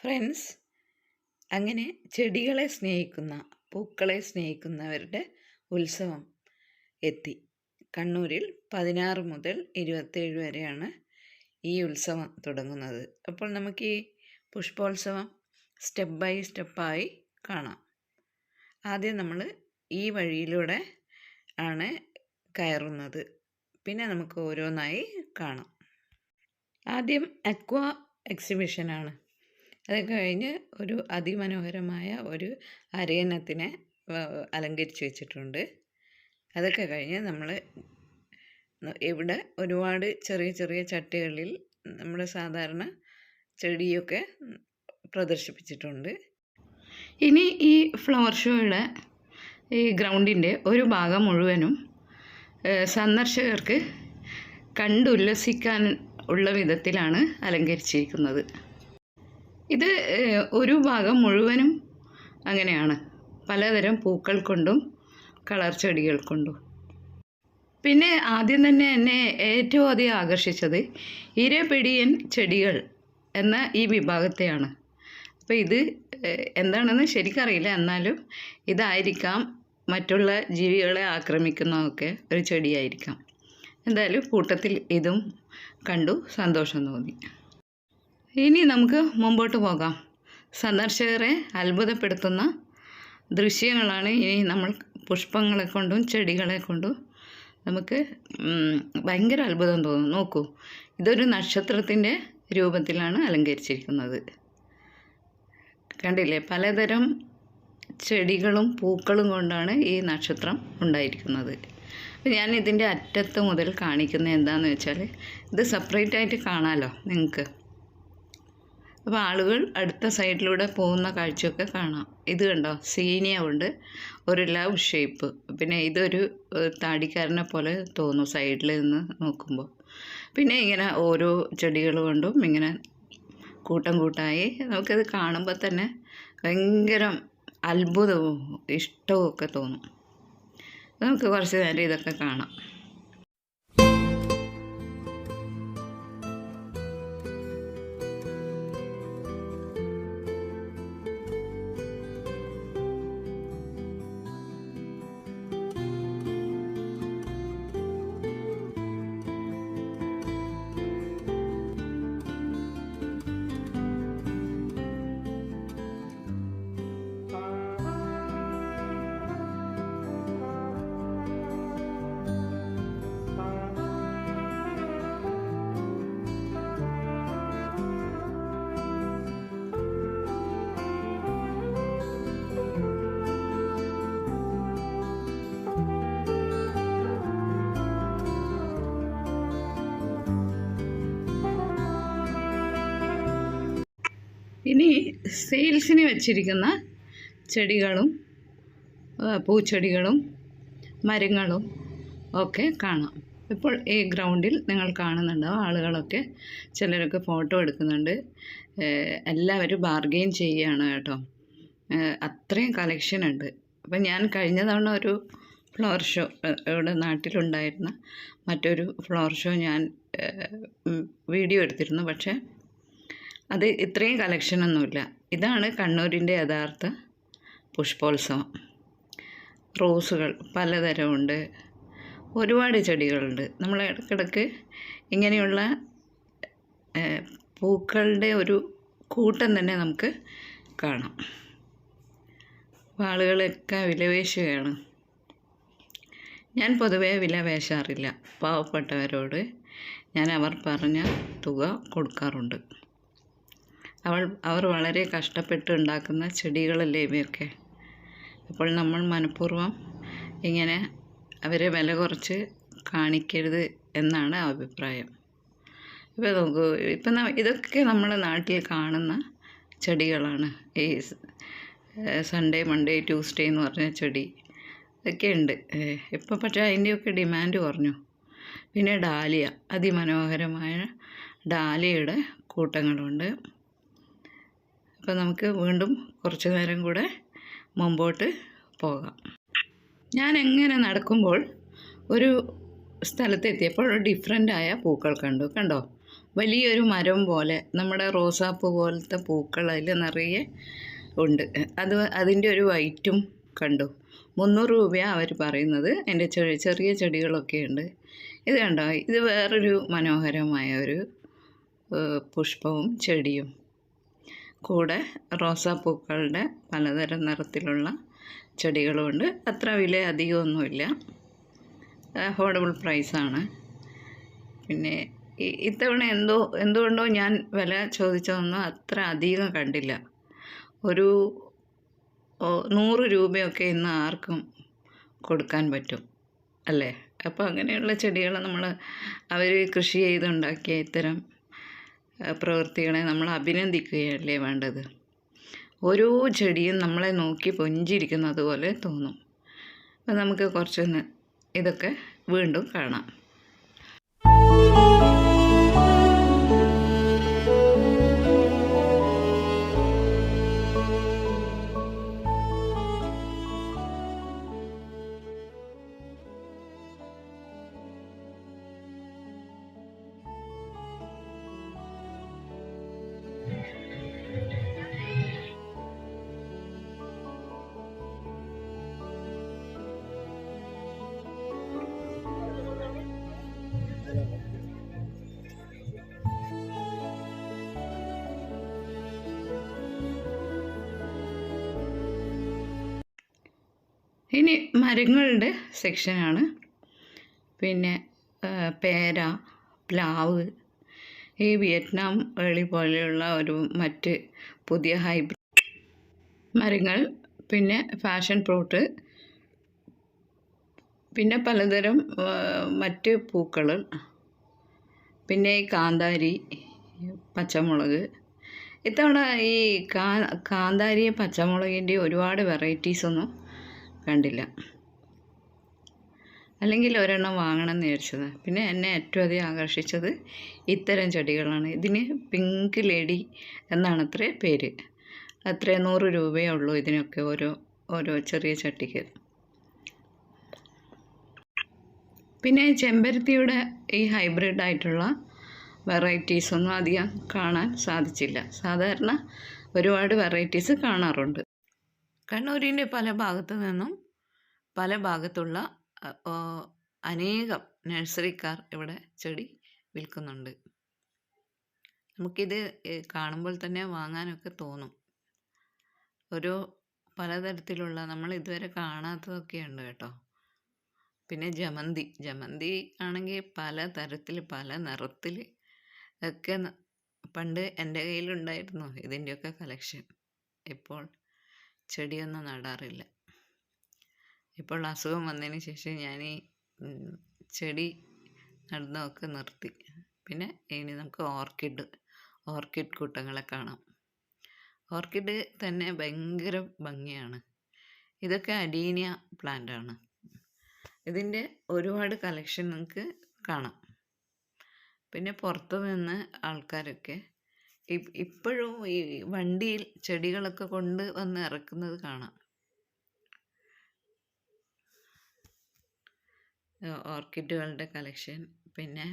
Friends, അങ്ങനെ ചെടികളെ സ്നേഹിക്കുന്ന പൂക്കളെ സ്നേഹിക്കുന്നവരുടെ ഉത്സവം എത്തി. കണ്ണൂരിൽ 16 മുതൽ 27 വരെയാണ് ഈ ഉത്സവം തുടങ്ങുന്നത്. അപ്പോൾ നമുക്ക് ഈ പുഷ്പോത്സവം സ്റ്റെപ്പ് ബൈ സ്റ്റെപ്പായി കാണാം. ആദ്യം നമ്മൾ ഈ വഴിയിലൂടെ ആണ് കയറുന്നത്. പിന്നെ നമുക്ക് ഓരോന്നായി കാണാം. ആദ്യം അക്വ എക്സിബിഷനാണ്. അത് കഴിഞ്ഞ് ഒരു അതിമനോഹരമായ ഒരു അരയന്നത്തിനെ അലങ്കരിച്ച് വെച്ചിട്ടുണ്ട്. അതൊക്കെ കഴിഞ്ഞ് നമ്മൾ ഇവിടെ ഒരുപാട് ചെറിയ ചെറിയ ചട്ടികളിൽ നമ്മുടെ സാധാരണ ചെടിയൊക്കെ പ്രദർശിപ്പിച്ചിട്ടുണ്ട്. ഇനി ഈ ഫ്ലവർ ഷോയുടെ ഈ ഗ്രൗണ്ടിൻ്റെ ഒരു ഭാഗം മുഴുവനും സന്ദർശകർക്ക് കണ്ടുല്ലസിക്കാൻ ഉള്ള വിധത്തിലാണ് അലങ്കരിച്ചിരിക്കുന്നത്. ഇത് ഒരു ഭാഗം മുഴുവനും അങ്ങനെയാണ്, പലതരം പൂക്കൾ കൊണ്ടും കളർ ചെടികൾ കൊണ്ടും. പിന്നെ ആദ്യം തന്നെ എന്നെ ഏറ്റവും അധികം ആകർഷിച്ചത് ഇരപിടിയൻ ചെടികൾ എന്ന ഈ വിഭാഗത്തെയാണ്. അപ്പോൾ ഇത് എന്താണെന്ന് ശരിക്കറിയില്ല, എന്നാലും ഇതായിരിക്കാം മറ്റുള്ള ജീവികളെ ആക്രമിക്കുന്നതൊക്കെ ഒരു ചെടിയായിരിക്കാം. എന്തായാലും കൂട്ടത്തിൽ ഇതും കണ്ടു സന്തോഷം തോന്നി. ഇനി നമുക്ക് മുമ്പോട്ട് പോകാം. സന്ദർശകരെ അത്ഭുതപ്പെടുത്തുന്ന ദൃശ്യങ്ങളാണ് ഇനി നമ്മൾ പുഷ്പങ്ങളെ കൊണ്ടും ചെടികളെ കൊണ്ടും നമുക്ക് ഭയങ്കര അത്ഭുതം തോന്നും. നോക്കൂ, ഇതൊരു നക്ഷത്രത്തിൻ്റെ രൂപത്തിലാണ് അലങ്കരിച്ചിരിക്കുന്നത്. കണ്ടില്ലേ, പലതരം ചെടികളും പൂക്കളും കൊണ്ടാണ് ഈ നക്ഷത്രം ഉണ്ടായിരിക്കുന്നത്. അപ്പോൾ ഞാൻ ഇതിൻ്റെ അറ്റത്ത് മുതൽ കാണിക്കുന്നത് എന്താണെന്ന് വെച്ചാൽ, ഇത് സെപ്പറേറ്റ് ആയിട്ട് കാണാമല്ലോ നിങ്ങൾക്ക്. അപ്പോൾ ആളുകൾ അടുത്ത സൈഡിലൂടെ പോകുന്ന കാഴ്ചയൊക്കെ കാണാം. ഇത് കണ്ടോ, സീനിയ ഉണ്ട്, ഒരു ലവ് ഷേപ്പ്. പിന്നെ ഇതൊരു താടിക്കാരനെ പോലെ തോന്നും സൈഡിൽ നിന്ന് നോക്കുമ്പോൾ. പിന്നെ ഇങ്ങനെ ഓരോ ചെടികൾ കൊണ്ടും ഇങ്ങനെ കൂട്ടം കൂട്ടായി നമുക്കിത് കാണുമ്പോൾ തന്നെ ഭയങ്കര അത്ഭുതവും ഇഷ്ടവും ഒക്കെ തോന്നും. നമുക്ക് കുറച്ച് നേരം ഇതൊക്കെ കാണാം. ഇനി സെയിൽസിന് വെച്ചിരിക്കുന്ന ചെടികളും പൂച്ചെടികളും മരങ്ങളും ഒക്കെ കാണാം. ഇപ്പോൾ ഈ ഗ്രൗണ്ടിൽ നിങ്ങൾ കാണുന്നുണ്ടാവും ആളുകളൊക്കെ, ചിലരൊക്കെ ഫോട്ടോ എടുക്കുന്നുണ്ട്. എല്ലാവരും ബാർഗെയിൻ ചെയ്യുകയാണ് കേട്ടോ. അത്രയും കളക്ഷൻ ഉണ്ട്. അപ്പം ഞാൻ കഴിഞ്ഞ തവണ ഒരു ഫ്ലവർ ഷോ ഇവിടെ നാട്ടിലുണ്ടായിരുന്ന മറ്റൊരു ഫ്ലവർ ഷോ ഞാൻ വീഡിയോ എടുത്തിരുന്നു. പക്ഷേ അത് ഇത്രയും കളക്ഷനൊന്നുമില്ല. ഇതാണ് കണ്ണൂരിൻ്റെ യഥാർത്ഥ പുഷ്പോത്സവം. റോസുകൾ പലതരമുണ്ട്, ഒരുപാട് ചെടികളുണ്ട്. നമ്മൾ ഇടയ്ക്കിടയ്ക്ക് ഇങ്ങനെയുള്ള പൂക്കളുടെ ഒരു കൂട്ടം തന്നെ നമുക്ക് കാണാം. ആളുകളൊക്കെ വിലപേശുകയാണ്. ഞാൻ പൊതുവേ വില പേശാറില്ല. പാവപ്പെട്ടവരോട് ഞാൻ അവർ പറഞ്ഞ തുക കൊടുക്കാറുണ്ട്. അവർ വളരെ കഷ്ടപ്പെട്ട് ഉണ്ടാക്കുന്ന ചെടികളല്ലേ ഇവയൊക്കെ. അപ്പോൾ നമ്മൾ മനഃപൂർവ്വം ഇങ്ങനെ അവരെ വില കുറച്ച് കാണിക്കരുത് എന്നാണ് അഭിപ്രായം. ഇപ്പോൾ നോക്കൂ, ഇപ്പം ഇതൊക്കെ നമ്മുടെ നാട്ടിൽ കാണുന്ന ചെടികളാണ്. ഈ സൺഡേ മൺഡേ ട്യൂസ്ഡേ എന്ന് പറഞ്ഞ ചെടി ഒക്കെ ഉണ്ട് ഇപ്പോൾ. പക്ഷേ അതിൻ്റെയൊക്കെ ഡിമാൻഡ് കുറഞ്ഞു. പിന്നെ ഡാലിയ, അതിമനോഹരമായ ഡാലിയയുടെ കൂട്ടങ്ങളുണ്ട്. അപ്പോൾ നമുക്ക് വീണ്ടും കുറച്ച് നേരം കൂടെ മുമ്പോട്ട് പോകാം. ഞാൻ എങ്ങനെ നടക്കുമ്പോൾ ഒരു സ്ഥലത്തെത്തിയപ്പോൾ ഡിഫറൻ്റായ പൂക്കൾ കണ്ടോ. വലിയൊരു മരം പോലെ നമ്മുടെ റോസാപ്പൂ പോലത്തെ പൂക്കൾ അതിൽ നിറയെ ഉണ്ട്. അതിൻ്റെ ഒരു വൈറ്റും കണ്ടു. 300 രൂപയാണ് അവർ പറയുന്നത്. എൻ്റെ ചെറിയ ചെടികളൊക്കെ ഉണ്ട്. ഇത് കണ്ടോ, ഇത് വേറൊരു മനോഹരമായ ഒരു പുഷ്പവും ചെടിയും കൂടെ റോസാപ്പൂക്കളുടെ പലതരം നിറത്തിലുള്ള ചെടികളുമുണ്ട്. അത്ര വില അധികമൊന്നുമില്ല, അഫോർഡബിൾ പ്രൈസാണ്. പിന്നെ ഇത്തവണ എന്തുകൊണ്ടോ ഞാൻ വില ചോദിച്ചതൊന്നും അത്ര അധികം കണ്ടില്ല. ഒരു 100 രൂപയൊക്കെ ഇന്ന് ആർക്കും കൊടുക്കാൻ പറ്റും അല്ലേ? അപ്പോൾ അങ്ങനെയുള്ള ചെടികൾ അവർ കൃഷി ചെയ്തുണ്ടാക്കിയ ഇത്തരം പ്രവൃത്തികളെ നമ്മൾ അഭിനന്ദിക്കുകയല്ലേ വേണ്ടത്. ഓരോ ചെടിയും നമ്മളെ നോക്കി പുഞ്ചിരിക്കുന്നത് പോലെ തോന്നും. അപ്പോൾ നമുക്ക് കുറച്ചൊന്ന് ഇതൊക്കെ വീണ്ടും കാണാം. ഇനി മരങ്ങളുടെ സെക്ഷനാണ്. പിന്നെ പേര, പ്ലാവ്, ഈ വിയറ്റ്നാം ഏളി പോലെയുള്ള മറ്റ് പുതിയ ഹൈബ്രിഡ് മരങ്ങൾ, പിന്നെ ഫാഷൻ ഫ്രൂട്ട്, പിന്നെ പലതരം മറ്റ് പൂക്കൾ, പിന്നെ ഈ കാന്താരി, പച്ചമുളക്. ഇത്തവണ ഈ കാന്താരി പച്ചമുളകിൻ്റെ ഒരുപാട് വെറൈറ്റീസൊന്നും കണ്ടില്ല. അല്ലെങ്കിൽ ഒരെണ്ണം വാങ്ങണം എന്ന് വിചാരിച്ചത്. പിന്നെ എന്നെ ഏറ്റവും അധികം ആകർഷിച്ചത് ഇത്തരം ചെടികളാണ്. ഇതിന് പിങ്ക് ലേഡി എന്നാണത്രേ പേര്. അത്രേ 100 രൂപയേ ഉള്ളൂ ഇതിനൊക്കെ ഓരോ ചെറിയ ചട്ടിക്ക്. പിന്നെ ചെമ്പരത്തിയുടെ ഈ ഹൈബ്രിഡായിട്ടുള്ള വെറൈറ്റീസൊന്നും അധികം കാണാൻ സാധിച്ചില്ല. സാധാരണ ഒരുപാട് വെറൈറ്റീസ് കാണാറുണ്ട്. കണ്ണൂരിൻ്റെ പല ഭാഗത്തു നിന്നും പല ഭാഗത്തുള്ള അനേകം നഴ്സറിക്കാർ ഇവിടെ ചെടി വിൽക്കുന്നുണ്ട്. നമുക്കിത് കാണുമ്പോൾ തന്നെ വാങ്ങാനൊക്കെ തോന്നും. പലതരത്തിലുള്ള നമ്മൾ ഇതുവരെ കാണാത്തതൊക്കെ ഉണ്ട് കേട്ടോ. പിന്നെ ജമന്തി ആണെങ്കിൽ പല തരത്തിൽ പല നിറത്തിൽ ഒക്കെ പണ്ട് എൻ്റെ കയ്യിലുണ്ടായിരുന്നു ഇതിൻ്റെയൊക്കെ കളക്ഷൻ. ഇപ്പോൾ ചെടിയൊന്നും നടാറില്ല. ഇപ്പോൾ അസുഖം വന്നതിന് ശേഷം ഞാൻ ഈ ചെടി നടുന്നതൊക്കെ നിർത്തി. പിന്നെ ഇനി നമുക്ക് ഓർക്കിഡ് കൂട്ടങ്ങളെ കാണാം. ഓർക്കിഡ് തന്നെ ഭയങ്കര ഭംഗിയാണ്. ഇതൊക്കെ അഡീനിയ പ്ലാന്റാണ്. ഇതിൻ്റെ ഒരുപാട് കളക്ഷൻ നിങ്ങൾക്ക് കാണാം. പിന്നെ പുറത്തു നിന്ന് ആൾക്കാരൊക്കെ ഇപ്പോഴും ഈ വണ്ടിയിൽ ചെടികളൊക്കെ കൊണ്ട് വന്ന് ഇറക്കുന്നത് കാണാം. ഓർക്കിഡുകളുടെ കളക്ഷൻ. പിന്നെ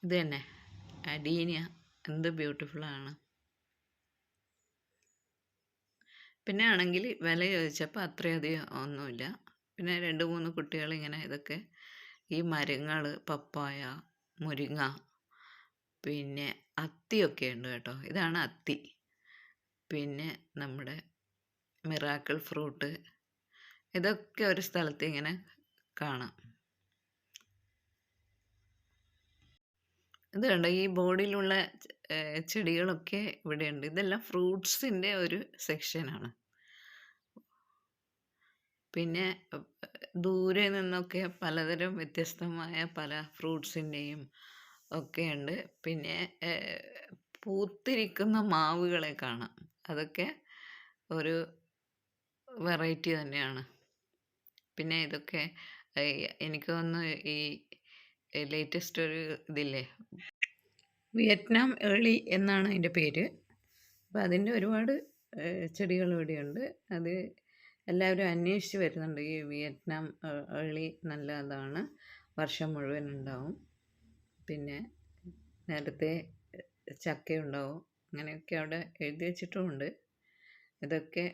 ഇത് തന്നെ അഡീനിയ, എന്ത് ബ്യൂട്ടിഫുള്ളാണ്. പിന്നെ ആണെങ്കിൽ വില ചോദിച്ചപ്പോൾ അത്രയധികം ഒന്നുമില്ല. പിന്നെ 2-3 കുട്ടികൾ ഇങ്ങനെ ഇതൊക്കെ ഈ മരങ്ങൾ, പപ്പായ, മുരിങ്ങ, പിന്നെ അത്തിയൊക്കെ ഉണ്ട് കേട്ടോ. ഇതാണ് അത്തി. പിന്നെ നമ്മുടെ മിറാക്കിൾ ഫ്രൂട്ട്, ഇതൊക്കെ ഒരു സ്ഥലത്ത് ഇങ്ങനെ കാണാം. ഇത് കണ്ടോ, ഈ ബോർഡിലുള്ള ചെടികളൊക്കെ ഇവിടെയുണ്ട്. ഇതെല്ലാം ഫ്രൂട്ട്സിൻ്റെ ഒരു സെക്ഷനാണ്. പിന്നെ ദൂരെ നിന്നൊക്കെ പലതരം വ്യത്യസ്തമായ പല ഫ്രൂട്ട്സിൻ്റെയും ഒക്കെ ഉണ്ട്. പിന്നെ പൂത്തിരിക്കുന്ന മാവുകളെ കാണാം. അതൊക്കെ ഒരു വെറൈറ്റി തന്നെയാണ്. പിന്നെ ഇതൊക്കെ എനിക്ക് തോന്നുന്നു ഈ ലേറ്റസ്റ്റ് ഒരു ഇതില്ലേ, വിയറ്റ്നാം ഏളി എന്നാണ് അതിൻ്റെ പേര്. അപ്പോൾ അതിൻ്റെ ഒരുപാട് ചെടികൾ ഇവിടെയുണ്ട്. അത് എല്ലാവരും അന്വേഷിച്ച് വരുന്നുണ്ട്. ഈ വിയറ്റ്നാം ഏളി നല്ലതാണ്, വർഷം മുഴുവൻ ഉണ്ടാവും. പിന്നെ നേരത്തെ ചക്കയുണ്ടാവും, അങ്ങനെയൊക്കെ അവിടെ എഴുതി വെച്ചിട്ടുമുണ്ട്. ഇതൊക്കെ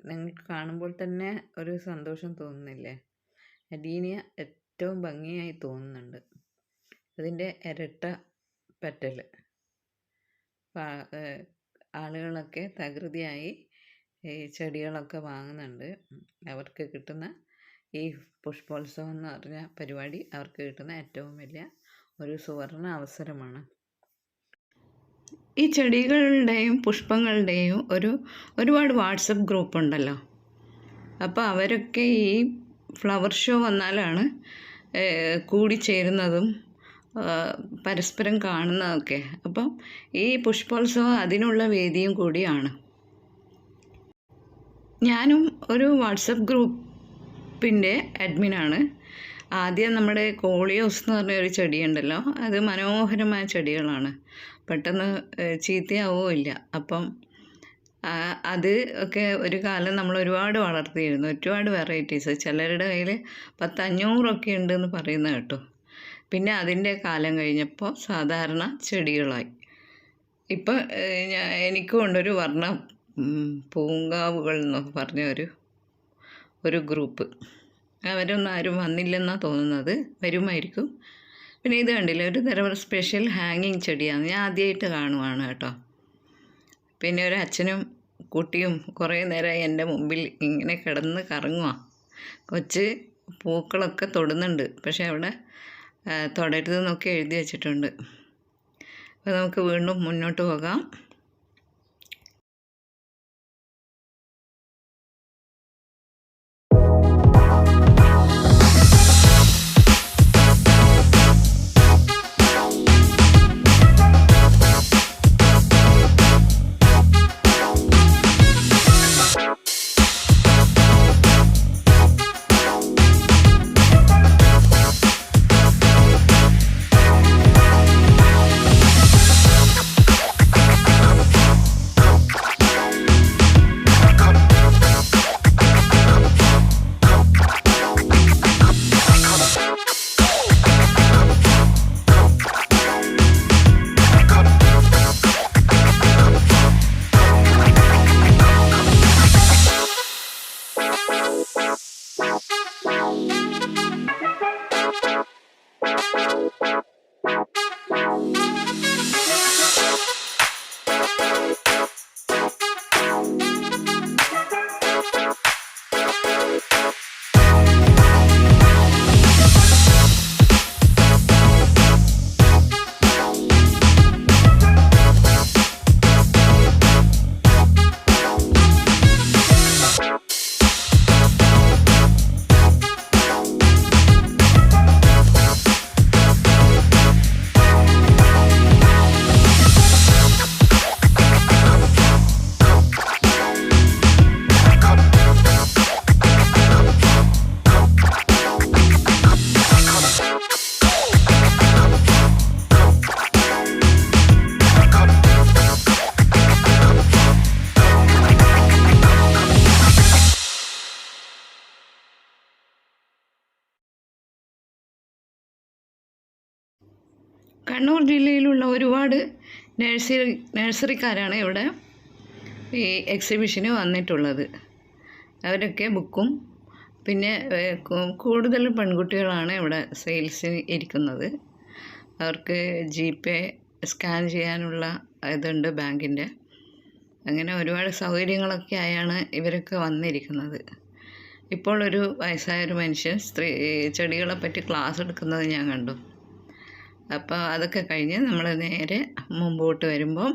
നിങ്ങൾക്ക് കാണുമ്പോൾ തന്നെ ഒരു സന്തോഷം തോന്നുന്നില്ലേ? അഡീനിയ ഏറ്റവും ഭംഗിയായി തോന്നുന്നുണ്ട്. അതിൻ്റെ ഇരട്ട പെറ്റൽ ആളുകളൊക്കെ തകൃതിയായി ഈ ചെടികളൊക്കെ വാങ്ങുന്നുണ്ട്. അവർക്ക് കിട്ടുന്ന ഈ പുഷ്പോത്സവം എന്ന് പറഞ്ഞ പരിപാടി അവർക്ക് കിട്ടുന്ന ഏറ്റവും വലിയ ഒരു സുവർണ അവസരമാണ്. ഈ ചെടികളുടെയും പുഷ്പങ്ങളുടെയും ഒരുപാട് വാട്സപ്പ് ഗ്രൂപ്പ് ഉണ്ടല്ലോ. അപ്പോൾ അവരൊക്കെ ഈ ഫ്ലവർ ഷോ വന്നാലാണ് കൂടിച്ചേരുന്നതും പരസ്പരം കാണുന്നതൊക്കെ. അപ്പം ഈ പുഷ്പോത്സവം അതിനുള്ള വേദിയും കൂടിയാണ്. ഞാനും ഒരു വാട്സപ്പ് ഗ്രൂപ്പിൻ്റെ അഡ്മിനാണ്. ആദ്യം നമ്മുടെ കോളിയോസ് എന്ന് പറഞ്ഞ ഒരു ചെടിയുണ്ടല്ലോ, അത് മനോഹരമായ ചെടികളാണ്, പെട്ടെന്ന് ചീത്തയാവുമില്ല. അപ്പം അത് ഒക്കെ ഒരു കാലം നമ്മൾ ഒരുപാട് വളർത്തിയിരുന്നു, ഒരുപാട് വെറൈറ്റീസ്. ചിലരുടെ കയ്യിൽ 500 ഉണ്ടെന്ന് പറയുന്നത് കേട്ടോ. പിന്നെ അതിൻ്റെ കാലം കഴിഞ്ഞപ്പോൾ സാധാരണ ചെടികളായി. ഇപ്പം എനിക്കും ഉണ്ടൊരു വർണ്ണ പൂങ്കാവുകൾ എന്നൊക്കെ പറഞ്ഞ ഒരു ഗ്രൂപ്പ്. അവരൊന്നും ആരും വന്നില്ലെന്നാണ് തോന്നുന്നത്, വരുമായിരിക്കും. പിന്നെ ഇത് കണ്ടില്ലേ, ഒരു തരം സ്പെഷ്യൽ ഹാങ്ങിങ് ചെടിയാണ്, ഞാൻ ആദ്യമായിട്ട് കാണുവാണ് കേട്ടോ. പിന്നെ ഒരു അച്ഛനും കുട്ടിയും കുറേ നേരമായി എൻ്റെ മുമ്പിൽ ഇങ്ങനെ കിടന്ന് കറങ്ങുക. കൊച്ച് പൂക്കളൊക്കെ തൊടുന്നുണ്ട്, പക്ഷേ അവിടെ തൊടരുതെന്നൊക്കെ എഴുതി വെച്ചിട്ടുണ്ട്. അപ്പോൾ നമുക്ക് വീണ്ടും മുന്നോട്ട് പോകാം. കണ്ണൂർ ജില്ലയിലുള്ള ഒരുപാട് നഴ്സറിക്കാരാണ് ഇവിടെ ഈ എക്സിബിഷന് വന്നിട്ടുള്ളത്. അവരൊക്കെ ബുക്കും, പിന്നെ കൂടുതൽ പെൺകുട്ടികളാണ് ഇവിടെ സെയിൽസിന് ഇരിക്കുന്നത്. അവർക്ക് GPay സ്കാൻ ചെയ്യാനുള്ള ഇതുണ്ട് ബാങ്കിൻ്റെ. അങ്ങനെ ഒരുപാട് സൗകര്യങ്ങളൊക്കെ ആയാണ് ഇവരൊക്കെ വന്നിരിക്കുന്നത്. ഇപ്പോൾ ഒരു വയസ്സായൊരു മനുഷ്യൻ ചെടികളെ പറ്റി ക്ലാസ് എടുക്കുന്നത് ഞാൻ കണ്ടു. അപ്പോൾ അതൊക്കെ കഴിഞ്ഞ് നമ്മൾ നേരെ മുമ്പോട്ട് വരുമ്പം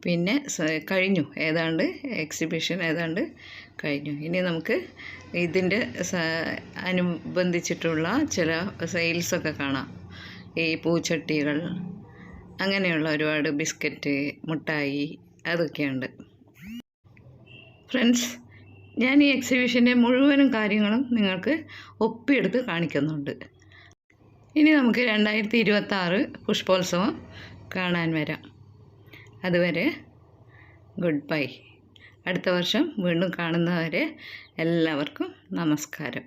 പിന്നെ കഴിഞ്ഞു, ഏതാണ്ട് എക്സിബിഷൻ ഏതാണ്ട് കഴിഞ്ഞു. ഇനി നമുക്ക് ഇതിൻ്റെ അനുബന്ധിച്ചിട്ടുള്ള ചില സെയിൽസൊക്കെ കാണാം. ഈ പൂച്ചട്ടികൾ, അങ്ങനെയുള്ള ഒരുപാട് ബിസ്ക്കറ്റ്, മുട്ടായി, അതൊക്കെയുണ്ട്. ഫ്രണ്ട്സ്, ഞാൻ ഈ എക്സിബിഷൻ്റെ മുഴുവനും കാര്യങ്ങളും നിങ്ങൾക്ക് ഒപ്പിയെടുത്ത് കാണിക്കുന്നുണ്ട്. ഇനി നമുക്ക് 2026 പുഷ്പോത്സവം കാണാൻ വരാം. അതുവരെ ഗുഡ് ബൈ. അടുത്ത വർഷം വീണ്ടും കാണുന്നവരെ എല്ലാവർക്കും നമസ്കാരം.